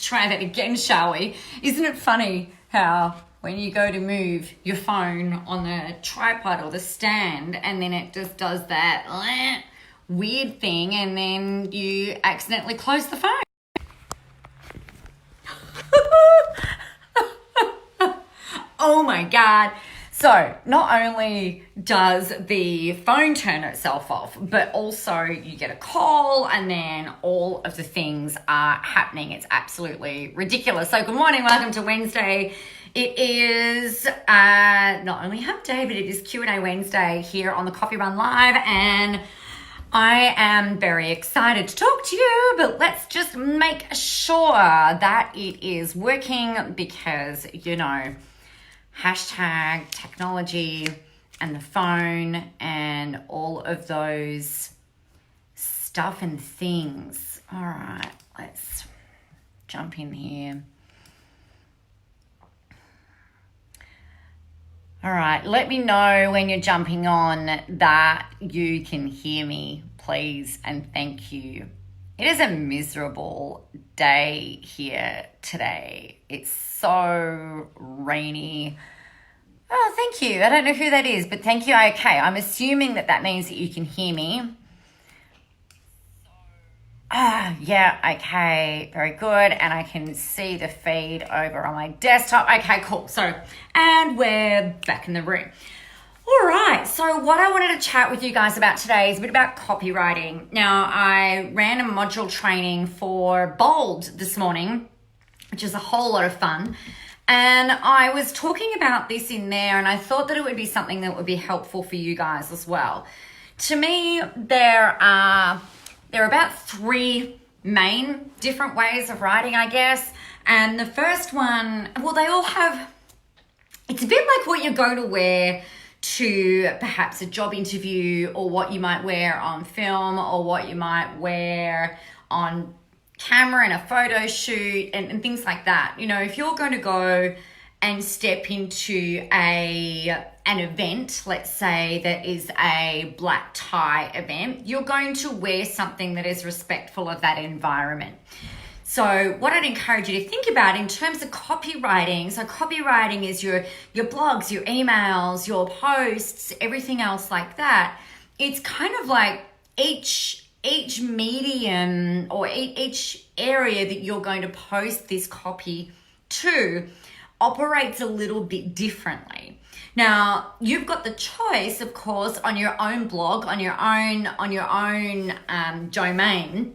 try that again, shall we? Isn't it funny how when you go to move your phone on the tripod or the stand and then it just does that weird thing and then you accidentally close the phone? Oh my God. So not only does the phone turn itself off, but also you get a call and then all of the things are happening. It's absolutely ridiculous. So good morning. Welcome to Wednesday. It is not only Hump Day, but it is Q&A Wednesday here on the Coffee Run Live. And I am very excited to talk to you, but let's just make sure that it is working because, you know, hashtag technology and the phone and all of those stuff and things. All right, let's jump in here. All right, let me know when you're jumping on that you can hear me, please, and thank you. It is a miserable day here today. It's so rainy. Oh, thank you. I don't know who that is, but thank you. Okay, I'm assuming that means that you can hear me. Yeah, okay, very good. And I can see the feed over on my desktop. Okay, cool. So, and we're back in the room. All right, so what I wanted to chat with you guys about today is a bit about copywriting. Now, I ran a module training for Bold this morning, which is a whole lot of fun. And I was talking about this in there, and I thought that it would be something that would be helpful for you guys as well. To me, there are about three main different ways of writing, I guess. And the first one, well, they all have, it's a bit like what you're going to wear to perhaps a job interview, or what you might wear on film, or what you might wear on camera in a photo shoot and things like that. You know, if you're going to go and step into an event, let's say that is a black tie event, you're going to wear something that is respectful of that environment. So what I'd encourage you to think about in terms of copywriting, so copywriting is your blogs, your emails, your posts, everything else like that. It's kind of like each medium or each area that you're going to post this copy to operates a little bit differently. Now, you've got the choice, of course, on your own blog, on your own domain.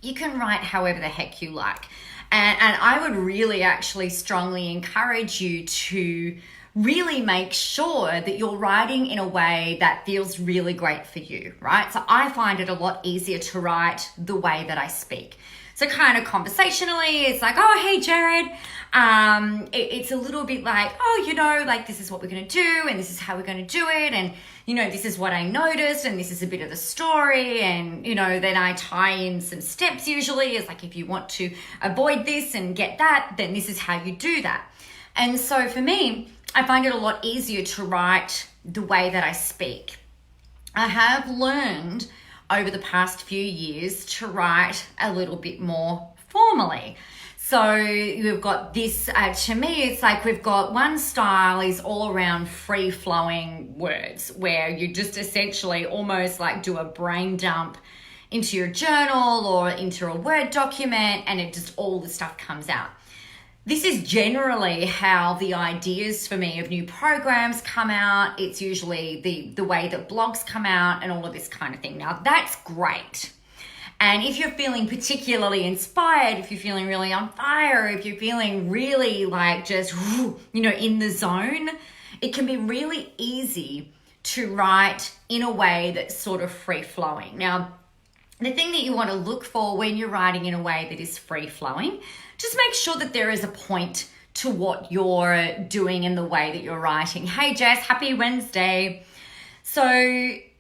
You can write however the heck you like. And I would really actually strongly encourage you to really make sure that you're writing in a way that feels really great for you, right? So I find it a lot easier to write the way that I speak. So kind of conversationally, it's like, oh, hey, Jared. It's a little bit like, oh, you know, like this is what we're going to do and this is how we're going to do it. And, you know, this is what I noticed and this is a bit of the story. And, you know, then I tie in some steps usually. It's like, if you want to avoid this and get that, then this is how you do that. And so for me, I find it a lot easier to write the way that I speak. I have learned over the past few years to write a little bit more formally. So we've got this, to me, it's like we've got one style is all around free-flowing words where you just essentially almost like do a brain dump into your journal or into a Word document and it just all the stuff comes out. This is generally how the ideas for me of new programs come out. It's usually the way that blogs come out and all of this kind of thing. Now, that's great. And if you're feeling particularly inspired, if you're feeling really on fire, if you're feeling really like just, you know, in the zone, it can be really easy to write in a way that's sort of free-flowing. Now, the thing that you want to look for when you're writing in a way that is free-flowing, just make sure that there is a point to what you're doing in the way that you're writing. Hey, Jess, happy Wednesday. So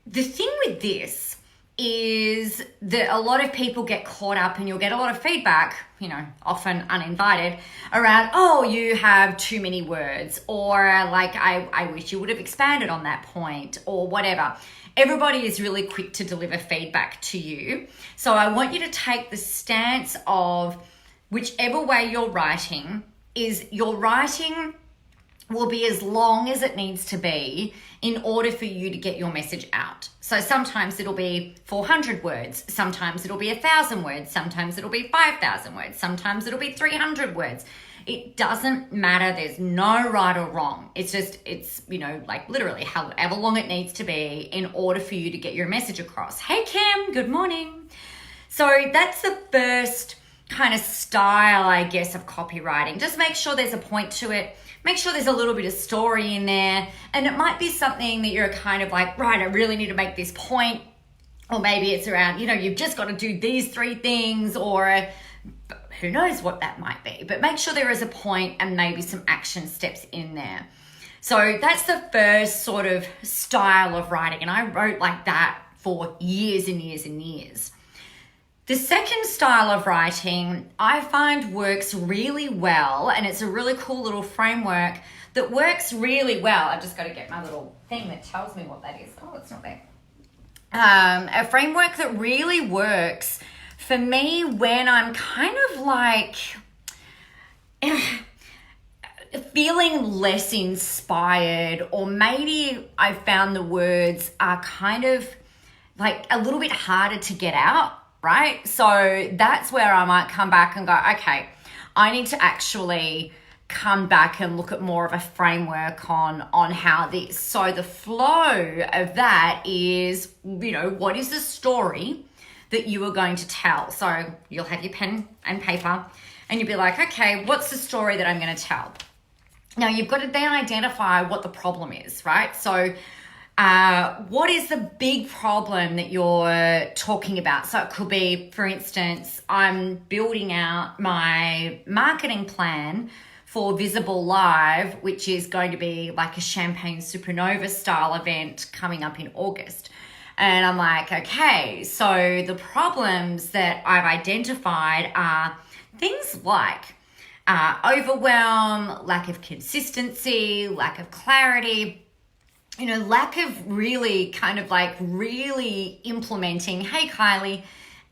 the thing with this is that a lot of people get caught up and you'll get a lot of feedback, you know, often uninvited, around, oh, you have too many words, or like, I wish you would have expanded on that point, or whatever. Everybody is really quick to deliver feedback to you. So I want you to take the stance of whichever way you're writing, is your writing will be as long as it needs to be in order for you to get your message out. So sometimes it'll be 400 words, sometimes it'll be 1,000 words, sometimes it'll be 5,000 words, sometimes it'll be 300 words. It doesn't matter. There's no right or wrong. It's like literally however long it needs to be in order for you to get your message across. Hey, Kim, good morning. So that's the first kind of style, I guess, of copywriting. Just make sure there's a point to it. Make sure there's a little bit of story in there. And it might be something that you're kind of like, right, I really need to make this point. Or maybe it's around, you've just got to do these 3 things, or who knows what that might be. But make sure there is a point and maybe some action steps in there. So that's the first sort of style of writing. And I wrote like that for years and years and years. The second style of writing I find works really well, and it's a really cool little framework that works really well. I've just got to get my little thing that tells me what that is. Oh, it's not there. A framework that really works for me when I'm kind of like feeling less inspired, or maybe I found the words are kind of like a little bit harder to get out. Right? So that's where I might come back and go, okay, I need to actually come back and look at more of a framework on how this. So the flow of that is, what is the story that you are going to tell? So you'll have your pen and paper and you'll be like, okay, what's the story that I'm going to tell? Now you've got to then identify what the problem is, right? So what is the big problem that you're talking about? So it could be, for instance, I'm building out my marketing plan for Visible Live, which is going to be like a Champagne Supernova style event coming up in August. And I'm like, okay, so the problems that I've identified are things like overwhelm, lack of consistency, lack of clarity, lack of really implementing, hey Kylie,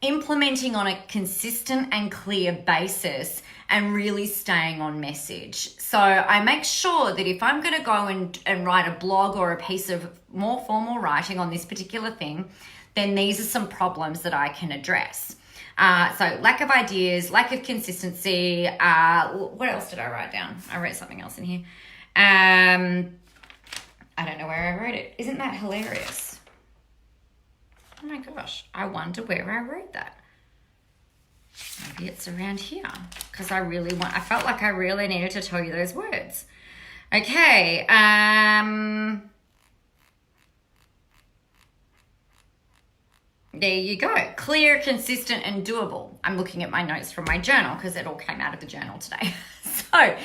implementing on a consistent and clear basis and really staying on message. So I make sure that if I'm going to go and write a blog or a piece of more formal writing on this particular thing, then these are some problems that I can address. So lack of ideas, lack of consistency. What else did I write down? I wrote something else in here. I don't know where I wrote it. Isn't that hilarious? Oh my gosh. I wonder where I wrote that. Maybe it's around here, because I felt like I really needed to tell you those words. Okay. There you go. Clear, consistent, and doable. I'm looking at my notes from my journal because it all came out of the journal today. So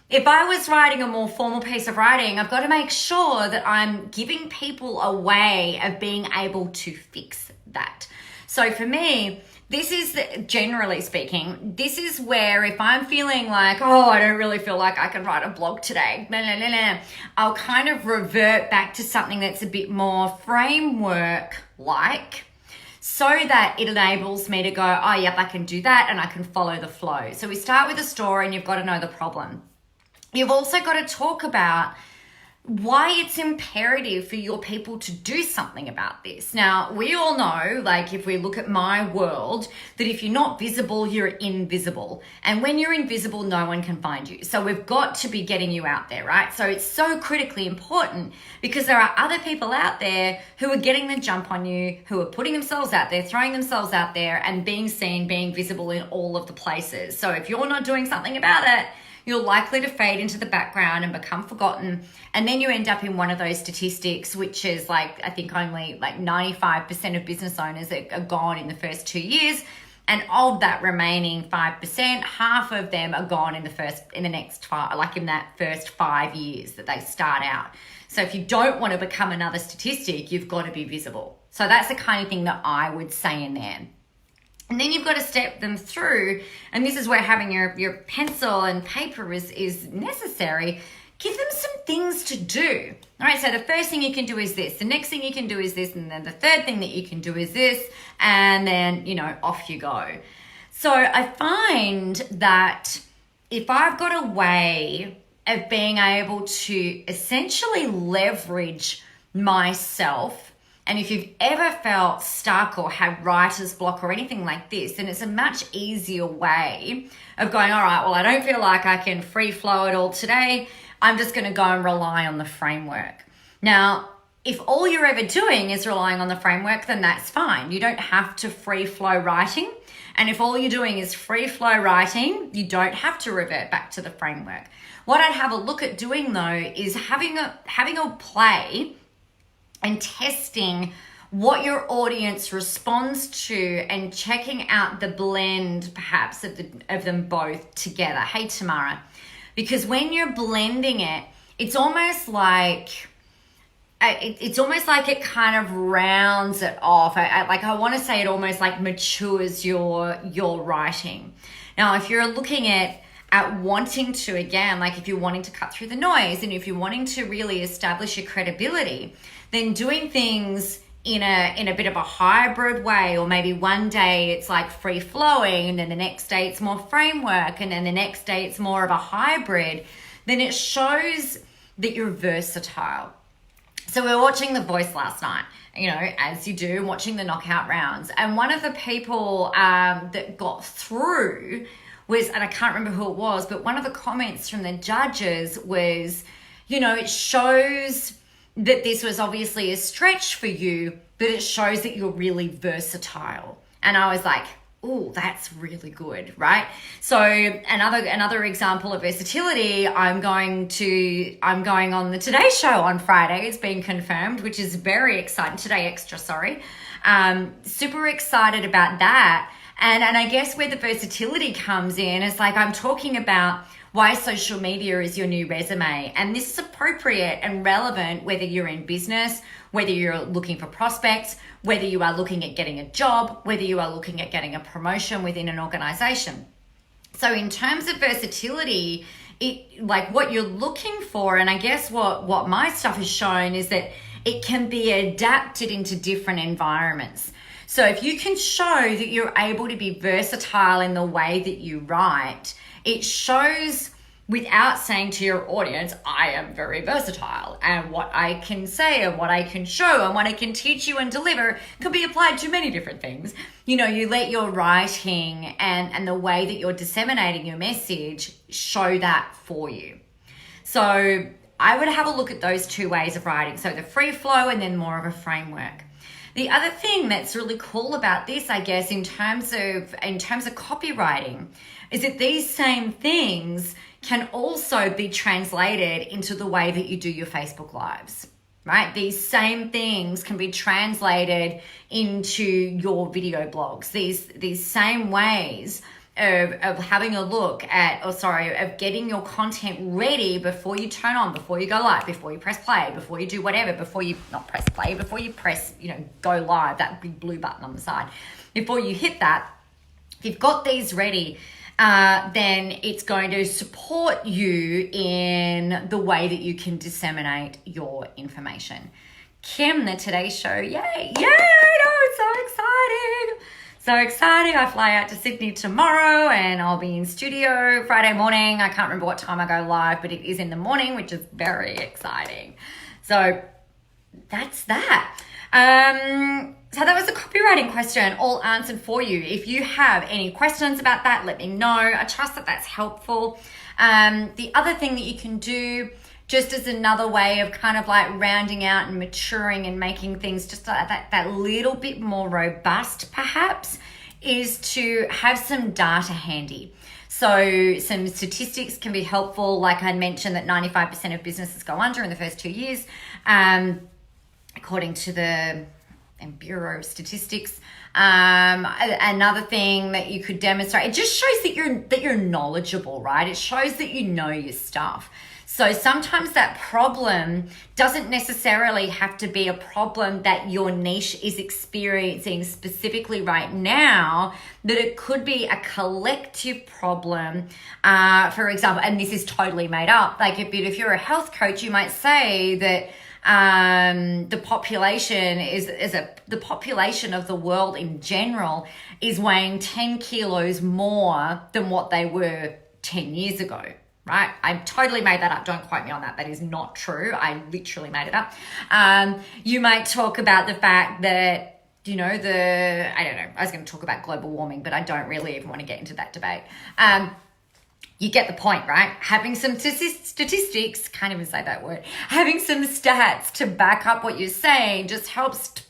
if I was writing a more formal piece of writing, I've got to make sure that I'm giving people a way of being able to fix that. So for me, generally speaking, this is where if I'm feeling like, I don't really feel like I can write a blog today, I'll kind of revert back to something that's a bit more framework-like, so that it enables me to go, yep, I can do that and I can follow the flow. So we start with a story and you've got to know the problem. You've also got to talk about why it's imperative for your people to do something about this. Now, we all know, like if we look at my world, that if you're not visible, you're invisible. And when you're invisible, no one can find you. So we've got to be getting you out there, right? So it's so critically important because there are other people out there who are getting the jump on you, who are putting themselves out there, throwing themselves out there and being seen, being visible in all of the places. So if you're not doing something about it, you're likely to fade into the background and become forgotten. And then you end up in one of those statistics, which is like, I think only like 95% of business owners are gone in the first 2 years. And of that remaining 5%, half of them are gone in that first 5 years that they start out. So if you don't want to become another statistic, you've got to be visible. So that's the kind of thing that I would say in there. And then you've got to step them through, and this is where having your pencil and paper is necessary. Give them some things to do. All right, so the first thing you can do is this. The next thing you can do is this, and then the third thing that you can do is this, and then, off you go. So I find that if I've got a way of being able to essentially leverage myself, and if you've ever felt stuck or had writer's block or anything like this, then it's a much easier way of going, all right, well, I don't feel like I can free flow it all today. I'm just going to go and rely on the framework. Now, if all you're ever doing is relying on the framework, then that's fine. You don't have to free flow writing. And if all you're doing is free flow writing, you don't have to revert back to the framework. What I'd have a look at doing though is having a play and testing what your audience responds to and checking out the blend perhaps of them both together. Hey, Tamara. Because when you're blending it, it's almost like it kind of rounds it off. I want to say it almost like matures your writing. Now, if you're looking at wanting to, again, like if you're wanting to cut through the noise and if you're wanting to really establish your credibility, then doing things in a bit of a hybrid way, or maybe one day it's like free flowing and then the next day it's more framework and then the next day it's more of a hybrid, then it shows that you're versatile. So we were watching The Voice last night, as you do, watching the knockout rounds. And one of the people that got through was, and I can't remember who it was, but one of the comments from the judges was, it shows that this was obviously a stretch for you, but it shows that you're really versatile. And I was like, oh, that's really good, right? So another example of versatility, I'm going on the Today Show on Friday. It's been confirmed, which is very exciting. Today Extra, sorry. Super excited about that. And I guess where the versatility comes in is like I'm talking about why social media is your new resume. And this is appropriate and relevant whether you're in business, whether you're looking for prospects, whether you are looking at getting a job, whether you are looking at getting a promotion within an organization. So in terms of versatility, what you're looking for, and I guess what my stuff has shown is that it can be adapted into different environments. So if you can show that you're able to be versatile in the way that you write, it shows without saying to your audience, I am very versatile, and what I can say and what I can show and what I can teach you and deliver could be applied to many different things. You let your writing and the way that you're disseminating your message show that for you. So I would have a look at those two ways of writing. So the free flow and then more of a framework. The other thing that's really cool about this, I guess, in terms of copywriting, is that these same things can also be translated into the way that you do your Facebook Lives, right? These same things can be translated into your video blogs. These same ways of having a look at, of getting your content ready before you turn on, before you go live, before you press play, before you do whatever, before you press, go live, that big blue button on the side. Before you hit that, if you've got these ready, then it's going to support you in the way that you can disseminate your information. Kim, the Today Show, yay, I know, it's so exciting. So exciting. I fly out to Sydney tomorrow and I'll be in studio Friday morning. I can't remember what time I go live, but it is in the morning, which is very exciting. So that's that. So that was a copywriting question all answered for you. If you have any questions about that, let me know. I trust that that's helpful. The other thing that you can do, just as another way of kind of like rounding out and maturing and making things just that little bit more robust perhaps, is to have some data handy. So some statistics can be helpful. Like I mentioned that 95% of businesses go under in the first 2 years, according to the Bureau of Statistics. Another thing that you could demonstrate, it just shows that you're knowledgeable, right? It shows that you know your stuff. So sometimes that problem doesn't necessarily have to be a problem that your niche is experiencing specifically right now, that it could be a collective problem. For example, and this is totally made up, like if you're a health coach, you might say that The population the population of the world in general is weighing 10 kilos more than what they were 10 years ago. Right? I totally made that up. Don't quote me on that. That is not true. I literally made it up. You might talk about the fact that, I don't know. I was going to talk about global warming, but I don't really even want to get into that debate. You get the point, right? Having some statistics, can't even say that word, having some stats to back up what you're saying just helps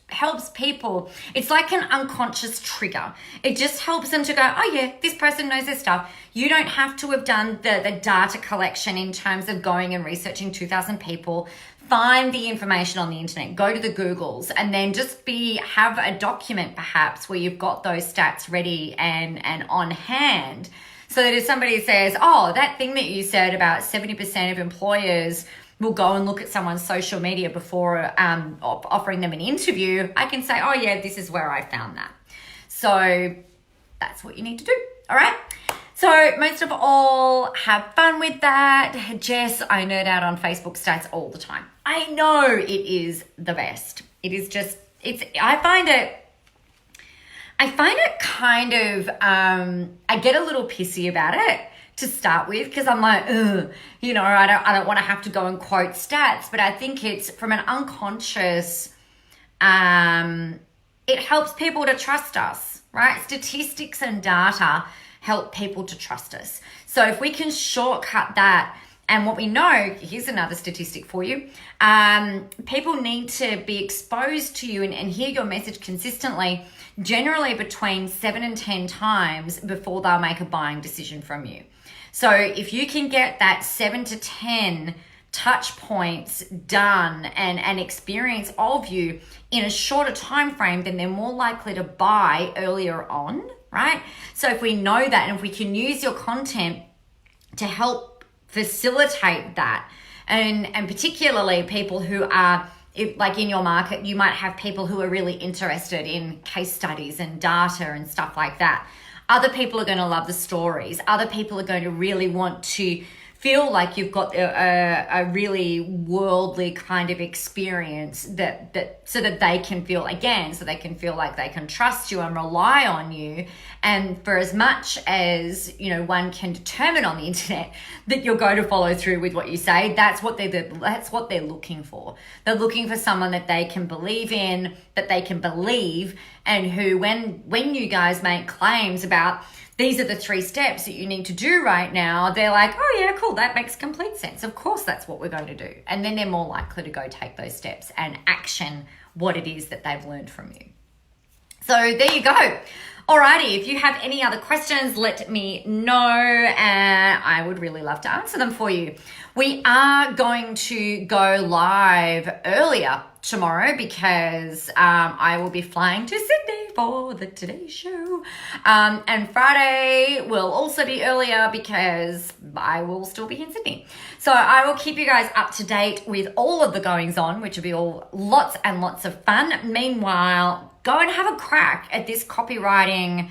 people. It's like an unconscious trigger. It just helps them to go, oh yeah, this person knows their stuff. You don't have to have done the data collection in terms of going and researching 2,000 people. Find the information on the internet, go to the Googles, and then just have a document perhaps where you've got those stats ready and on hand. So that if somebody says, oh, that thing that you said about 70% of employers will go and look at someone's social media before offering them an interview, I can say, oh yeah, this is where I found that. So that's what you need to do. All right. So most of all, have fun with that. Jess, I nerd out on Facebook stats all the time. I know it is the best. It is just, I find it kind of, I get a little pissy about it to start with, because I'm like, I don't want to have to go and quote stats, but I think it's from an unconscious, it helps people to trust us, right? Statistics and data help people to trust us. So if we can shortcut that, and what we know, here's another statistic for you. People need to be exposed to you and hear your message consistently, generally between 7 and 10 times before they'll make a buying decision from you. So if you can get that 7 to 10 touch points done and experience of you in a shorter time frame, then they're more likely to buy earlier on, right? So if we know that, and if we can use your content to help facilitate that, and particularly people who are, like in your market, you might have people who are really interested in case studies and data and stuff like that. Other people are going to love the stories. Other people are going to really want to feel like you've got a really worldly kind of experience that so that they can feel like they can trust you and rely on you. And for as much as, one can determine on the internet that you're going to follow through with what you say, that's what they're looking for. They're looking for someone that they can believe in, that they can believe, and who, when you guys make claims about these are the 3 steps that you need to do right now, they're like, oh yeah, cool, that makes complete sense. Of course, that's what we're going to do. And then they're more likely to go take those steps and action what it is that they've learned from you. So there you go. Alrighty, if you have any other questions, let me know. I would really love to answer them for you. We are going to go live earlier tomorrow because I will be flying to Sydney for the Today Show. And Friday will also be earlier because I will still be in Sydney. So I will keep you guys up to date with all of the goings on, which will be all lots and lots of fun. Meanwhile, go and have a crack at this copywriting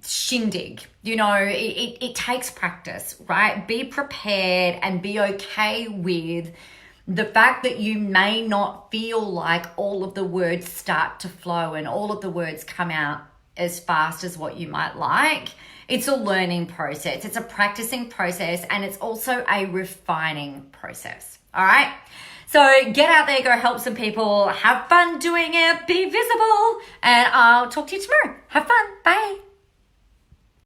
shindig. It takes practice, right? Be prepared and be okay with the fact that you may not feel like all of the words start to flow and all of the words come out as fast as what you might like. It's a learning process. It's a practicing process, and it's also a refining process. All right. So get out there, go help some people, have fun doing it, be visible, and I'll talk to you tomorrow. Have fun. Bye.